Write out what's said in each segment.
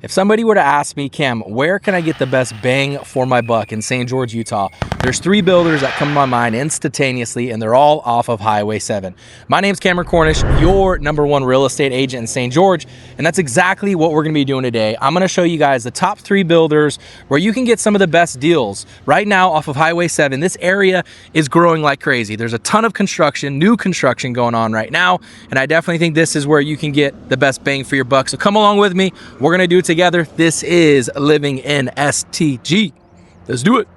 If somebody were to ask me, Cam, where can I get the best bang for my buck in St. George, Utah? There's three builders that come to my mind instantaneously, and they're all off of Highway 7. My name's Cameron Cornish, your #1 real estate agent in St. George, and that's exactly what we're gonna be doing today. I'm gonna show you guys the top 3 builders where you can get some of the best deals. Right now, off of Highway 7, this area is growing like crazy. There's a ton of construction, new construction going on right now, and I definitely think this is where you can get the best bang for your buck. So come along with me. We're gonna do it together. This is Living in STG. Let's do it.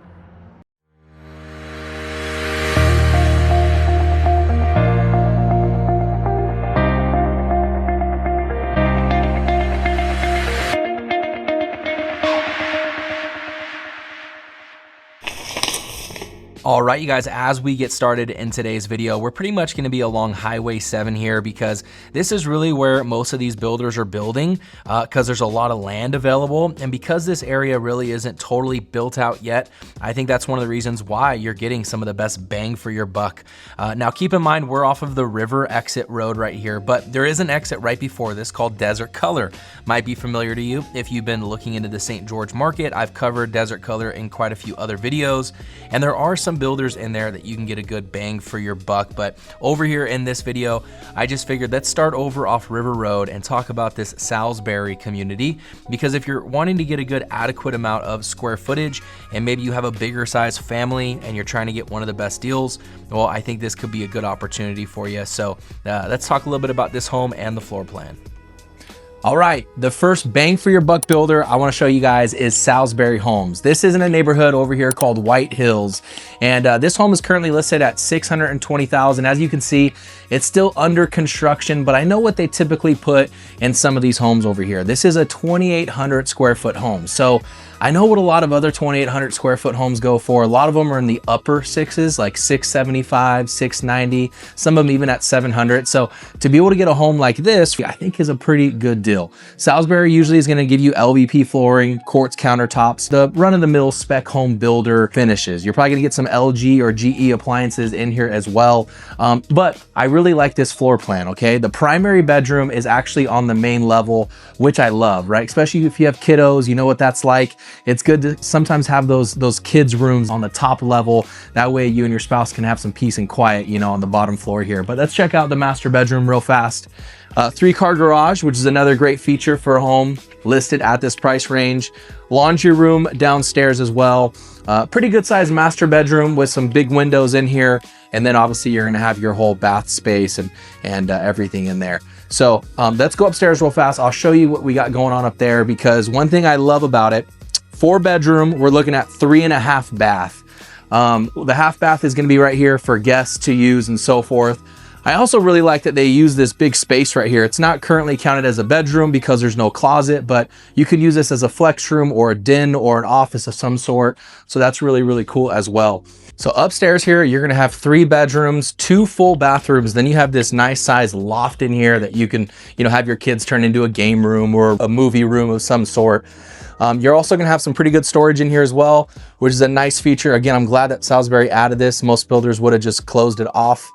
All right, you guys, as we get started in today's video, we're pretty much gonna be along Highway 7 here because this is really where most of these builders are building because there's a lot of land available. And because this area really isn't totally built out yet, I think that's one of the reasons why you're getting some of the best bang for your buck. Now, keep in mind, we're off of the River Exit Road right here, but there is an exit right before this called Desert Color. Might be familiar to you if you've been looking into the St. George market. I've covered Desert Color in quite a few other videos, and there are some builders in there that you can get a good bang for your buck. But over here in this video, I just figured let's start over off River Road and talk about this Salisbury community, because if you're wanting to get a good adequate amount of square footage and maybe you have a bigger size family and you're trying to get one of the best deals, well, I think this could be a good opportunity for you. So let's talk a little bit about this home and the floor plan. All right, the first bang for your buck builder I want to show you guys is Salisbury Homes. This is in a neighborhood over here called White Hills, and this home is currently listed at $620,000. As you can see, it's still under construction, but I know what they typically put in some of these homes over here. This is a 2,800 square foot home, so I know what a lot of other 2,800 square foot homes go for. A lot of them are in the upper sixes, like 675, 690, some of them even at 700. So to be able to get a home like this, I think is a pretty good deal. Salisbury usually is gonna give you LVP flooring, quartz countertops, the run-of-the-mill spec home builder finishes. You're probably gonna get some LG or GE appliances in here as well. But I really like this floor plan, okay? The primary bedroom is actually on the main level, which I love, right? Especially if you have kiddos, you know what that's like. It's good to sometimes have those kids rooms on the top level. That way you and your spouse can have some peace and quiet, you know, on the bottom floor here. But let's check out the master bedroom real fast. 3-car garage, which is another great feature for a home listed at this price range. Laundry room downstairs as well. Pretty good sized master bedroom with some big windows in here. And then obviously you're gonna have your whole bath space and everything in there. So let's go upstairs real fast. I'll show you what we got going on up there, because one thing I love about it, 4-bedroom, we're looking at 3.5 bath. The half bath is gonna be right here for guests to use and so forth. I also really like that they use this big space right here. It's not currently counted as a bedroom because there's no closet, but you could use this as a flex room or a den or an office of some sort. So that's really, really cool as well. So upstairs here, you're gonna have 3 bedrooms, 2 full bathrooms. Then you have this nice size loft in here that you can, you know, have your kids turn into a game room or a movie room of some sort. You're also gonna have some pretty good storage in here as well, which is a nice feature. Again, I'm glad that Salisbury added this. Most builders would have just closed it off.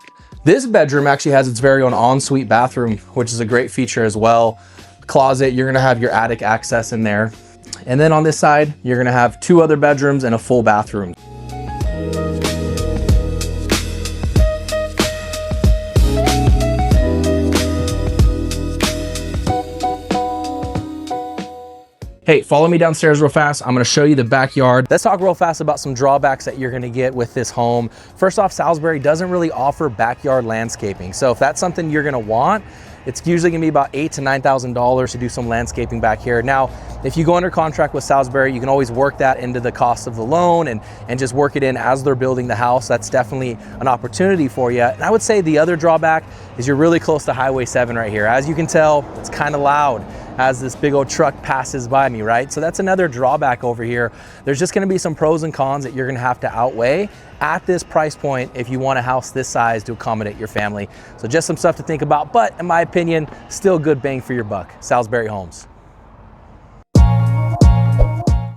This bedroom actually has its very own ensuite bathroom, which is a great feature as well. Closet, you're gonna have your attic access in there. And then on this side, you're gonna have 2 other bedrooms and a full bathroom. Hey, follow me downstairs real fast. I'm gonna show you the backyard. Let's talk real fast about some drawbacks that you're gonna get with this home. First off, Salisbury doesn't really offer backyard landscaping. So if that's something you're gonna want, it's usually gonna be about $8,000 to $9,000 to do some landscaping back here. Now, if you go under contract with Salisbury, you can always work that into the cost of the loan and just work it in as they're building the house. That's definitely an opportunity for you. And I would say the other drawback is you're really close to Highway 7 right here. As you can tell, it's kind of loud as this big old truck passes by me, right? So that's another drawback over here. There's just gonna be some pros and cons that you're gonna have to outweigh at this price point if you want a house this size to accommodate your family. So just some stuff to think about, but in my opinion, still good bang for your buck. Salisbury Homes.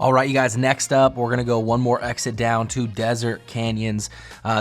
All right, you guys, next up, we're gonna go one more exit down to Desert Canyons.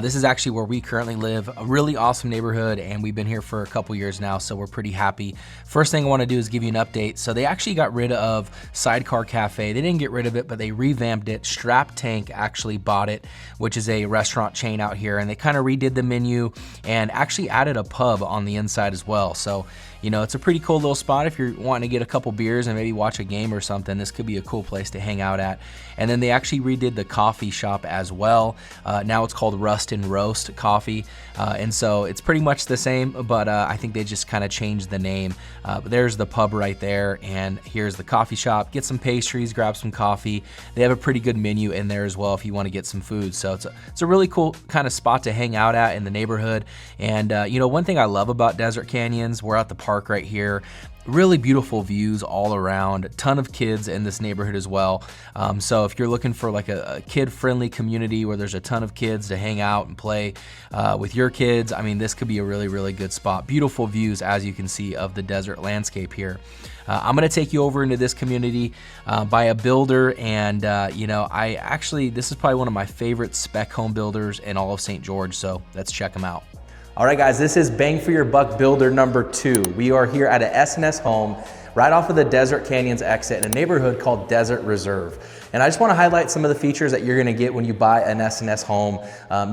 This is actually where we currently live, a really awesome neighborhood, and we've been here for a couple years now, so we're pretty happy. First thing I wanna do is give you an update. So they actually got rid of Sidecar Cafe. They didn't get rid of it, but they revamped it. Strap Tank actually bought it, which is a restaurant chain out here, and they kind of redid the menu and actually added a pub on the inside as well. So, you know, it's a pretty cool little spot if you're wanting to get a couple beers and maybe watch a game or something. This could be a cool place to hang out at. And then they actually redid the coffee shop as well. Now it's called Rust and Roast Coffee. And so it's pretty much the same, but I think they just kind of changed the name. But there's the pub right there, and here's the coffee shop. Get some pastries, grab some coffee. They have a pretty good menu in there as well if you want to get some food. So it's a really cool kind of spot to hang out at in the neighborhood. And you know, one thing I love about Desert Canyons, we're at the park right here. Really beautiful views all around, a ton of kids in this neighborhood as well. So if you're looking for like a kid-friendly community where there's a ton of kids to hang out and play with your kids, I mean, this could be a really, really good spot. Beautiful views, as you can see, of the desert landscape here. I'm gonna take you over into this community by a builder, and you know, this is probably one of my favorite spec home builders in all of St. George, so let's check them out. All right, guys, this is Bang for Your Buck builder number 2. We are here at a S&S home right off of the Desert Canyons exit in a neighborhood called Desert Reserve. And I just wanna highlight some of the features that you're gonna get when you buy an S&S home.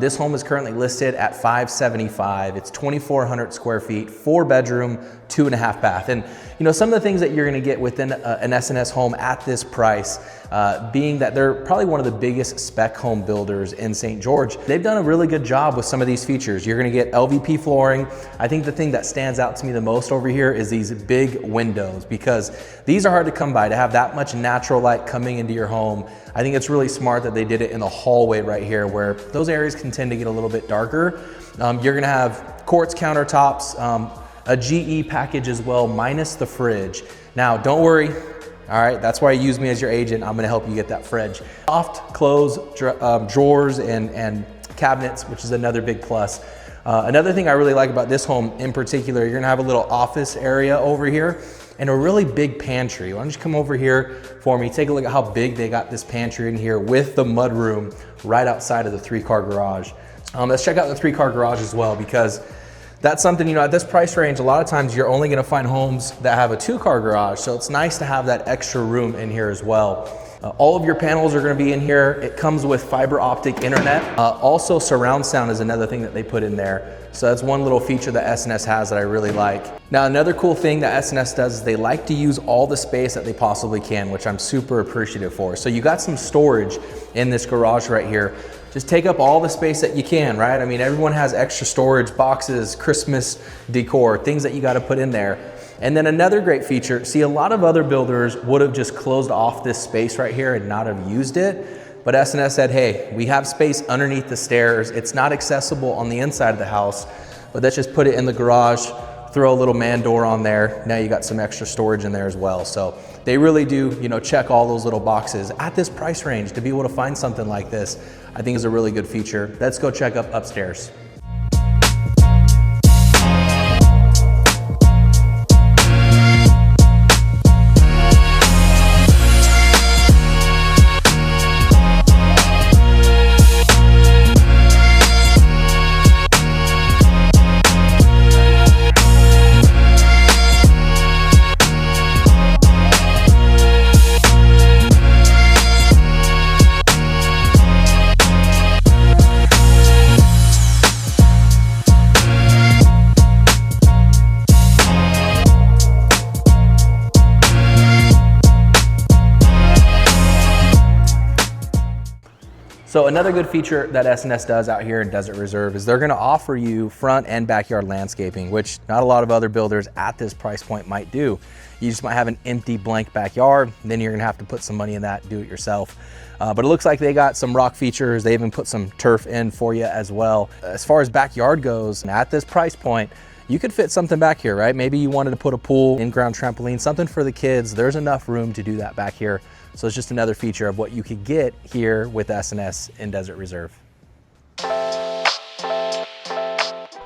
This home is currently listed at $575. It's 2,400 square feet, 4-bedroom, 2.5 bath. And you know, some of the things that you're gonna get within an S&S home at this price, being that they're probably one of the biggest spec home builders in St. George. They've done a really good job with some of these features. You're gonna get LVP flooring. I think the thing that stands out to me the most over here is these big windows, because these are hard to come by. To have that much natural light coming into your home, I think it's really smart that they did it in the hallway right here, where those areas can tend to get a little bit darker. You're gonna have quartz countertops, a GE package as well, minus the fridge. Now, don't worry. All right, that's why you use me as your agent. I'm gonna help you get that fridge. Soft close drawers and cabinets, which is another big plus. Another thing I really like about this home in particular, you're gonna have a little office area over here and a really big pantry. Why don't you come over here for me, take a look at how big they got this pantry in here with the mudroom right outside of the 3-car garage. Let's check out the 3-car garage as well, because that's something, you know, at this price range, a lot of times you're only gonna find homes that have a 2-car garage, so it's nice to have that extra room in here as well. All of your panels are gonna be in here. It comes with fiber optic internet. Also, surround sound is another thing that they put in there. So that's one little feature that S&S has that I really like. Now, another cool thing that S&S does is they like to use all the space that they possibly can, which I'm super appreciative for. So you got some storage in this garage right here. Just take up all the space that you can, right? I mean, everyone has extra storage, boxes, Christmas decor, things that you gotta put in there. And then another great feature, see, a lot of other builders would have just closed off this space right here and not have used it. But S&S said, hey, we have space underneath the stairs. It's not accessible on the inside of the house, but let's just put it in the garage, throw a little man door on there. Now you got some extra storage in there as well. So they really do, you know, check all those little boxes at this price range. To be able to find something like this, I think is a really good feature. Let's go check up upstairs. So another good feature that S&S does out here in Desert Reserve is they're gonna offer you front and backyard landscaping, which not a lot of other builders at this price point might do. You just might have an empty blank backyard, and then you're gonna have to put some money in that, do it yourself. But it looks like they got some rock features. They even put some turf in for you as well. As far as backyard goes, at this price point, you could fit something back here, right? Maybe you wanted to put a pool, in-ground trampoline, something for the kids. There's enough room to do that back here. So it's just another feature of what you could get here with S&S in Desert Reserve.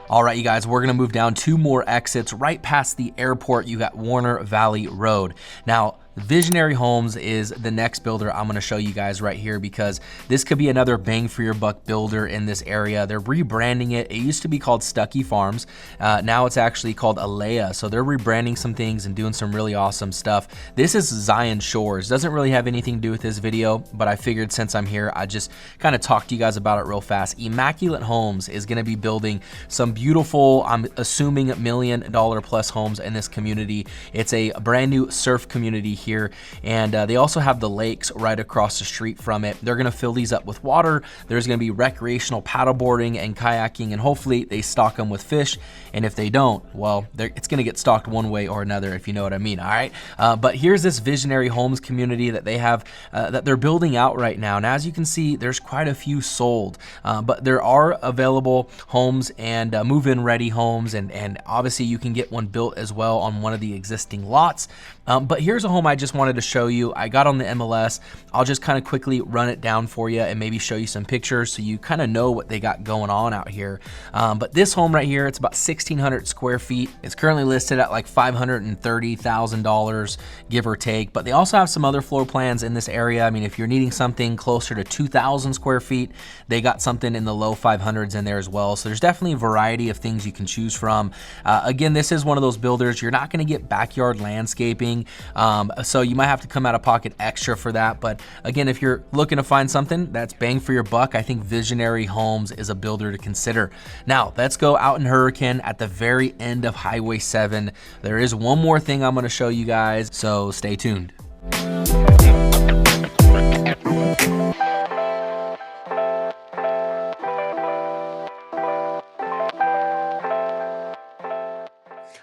All right, you guys, we're gonna move down 2 more exits right past the airport. You got Warner Valley Road. Now, Visionary Homes is the next builder I'm going to show you guys right here, because this could be another bang for your buck builder in this area. They're rebranding it. It used to be called Stuckey Farms. Now it's actually called Alaia. So they're rebranding some things and doing some really awesome stuff. This is Zion Shores. Doesn't really have anything to do with this video, but I figured since I'm here, I just kind of talk to you guys about it real fast. Immaculate Homes is going to be building some beautiful, I'm assuming $1 million plus homes in this community. It's a brand new surf community here, and they also have the lakes right across the street from it. They're going to fill these up with water. There's going to be recreational paddleboarding and kayaking, and hopefully they stock them with fish. And if they don't, well, it's going to get stocked one way or another, if you know what I mean. All right, but here's this Visionary Homes community that they have that they're building out right now, and as you can see, there's quite a few sold, but there are available homes and move-in ready homes, and obviously you can get one built as well on one of the existing lots. But here's a home I just wanted to show you. I got on the MLS. I'll just kind of quickly run it down for you and maybe show you some pictures so you kind of know what they got going on out here. But this home right here, it's about 1,600 square feet. It's currently listed at like $530,000, give or take. But they also have some other floor plans in this area. I mean, if you're needing something closer to 2,000 square feet, they got something in the low 500s in there as well. So there's definitely a variety of things you can choose from. Again, this is one of those builders. You're not going to get backyard landscaping. So you might have to come out of pocket extra for that. But again, if you're looking to find something that's bang for your buck, I think Visionary Homes is a builder to consider. Now, let's go out in Hurricane at the very end of Highway 7. There is one more thing I'm going to show you guys, so stay tuned.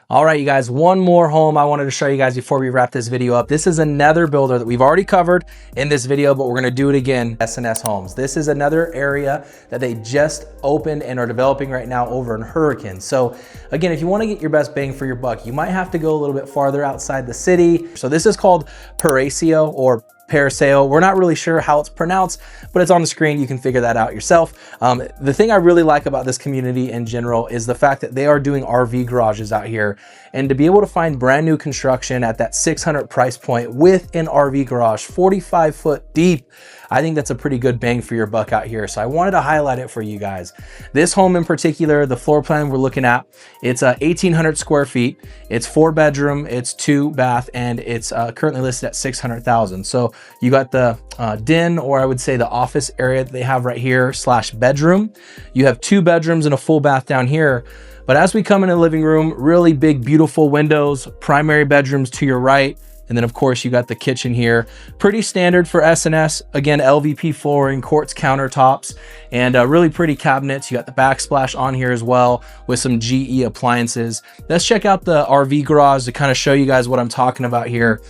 All right, you guys, one more home I wanted to show you guys before we wrap this video up. This is another builder that we've already covered in this video, but we're gonna do it again, S&S Homes. This is another area that they just opened and are developing right now over in Hurricane. So again, if you wanna get your best bang for your buck, you might have to go a little bit farther outside the city. So this is called Paraiso or Paraseo. We're not really sure how it's pronounced, but it's on the screen. You can figure that out yourself. The thing I really like about this community in general is the fact that they are doing RV garages out here, and to be able to find brand new construction at that 600 price point with an RV garage, 45 foot deep, I think that's a pretty good bang for your buck out here. So I wanted to highlight it for you guys. This home in particular, the floor plan we're looking at, it's 1,800 square feet. It's 4 bedroom, it's 2 bath, and it's currently listed at 600,000. So you got the den, or I would say the office area that they have right here / bedroom. You have 2 bedrooms and a full bath down here. But as we come in the living room, really big, beautiful windows, primary bedrooms to your right. And then of course you got the kitchen here. Pretty standard for S&S. Again, LVP flooring, quartz countertops, and really pretty cabinets. You got the backsplash on here as well with some GE appliances. Let's check out the RV garage to kind of show you guys what I'm talking about here.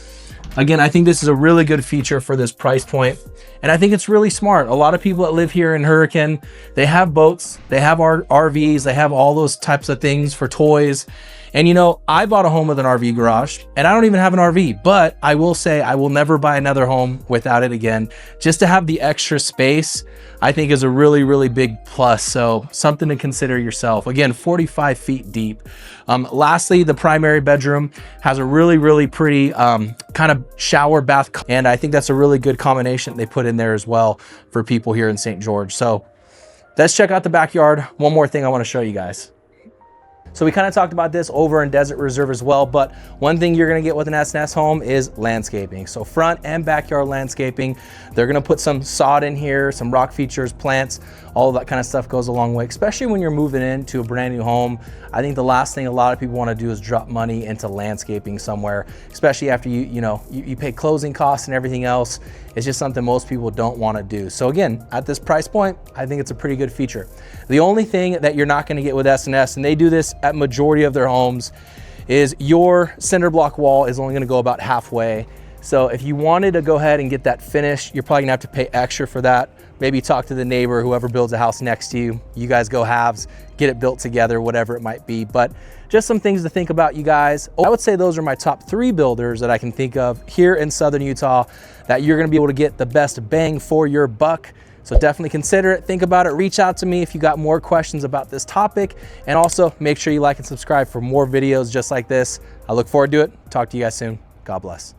Again, I think this is a really good feature for this price point, and I think it's really smart. A lot of people that live here in Hurricane, they have boats, they have RVs, they have all those types of things for toys. And you know, I bought a home with an RV garage, and I don't even have an RV, but I will say I will never buy another home without it again. Just to have the extra space, I think is a really, really big plus. So something to consider yourself. Again, 45 feet deep. Lastly, the primary bedroom has a really, really pretty kind of shower bath. And I think that's a really good combination they put in there as well for people here in St. George. So let's check out the backyard. One more thing I want to show you guys. So we kind of talked about this over in Desert Reserve as well, but one thing you're gonna get with an S&S home is landscaping. So front and backyard landscaping. They're gonna put some sod in here, some rock features, plants, all of that kind of stuff goes a long way, especially when you're moving into a brand new home. I think the last thing a lot of people wanna do is drop money into landscaping somewhere, especially after you pay closing costs and everything else. It's just something most people don't wanna do. So again, at this price point, I think it's a pretty good feature. The only thing that you're not gonna get with S&S, and they do this at majority of their homes, is your cinder block wall is only gonna go about halfway. So if you wanted to go ahead and get that finished, you're probably gonna have to pay extra for that. Maybe talk to the neighbor, whoever builds a house next to you. You guys go halves, get it built together, whatever it might be. But just some things to think about, you guys. I would say those are my top 3 builders that I can think of here in Southern Utah that you're gonna be able to get the best bang for your buck. So definitely consider it, think about it, reach out to me if you got more questions about this topic, and also make sure you like and subscribe for more videos just like this. I look forward to it. Talk to you guys soon. God bless.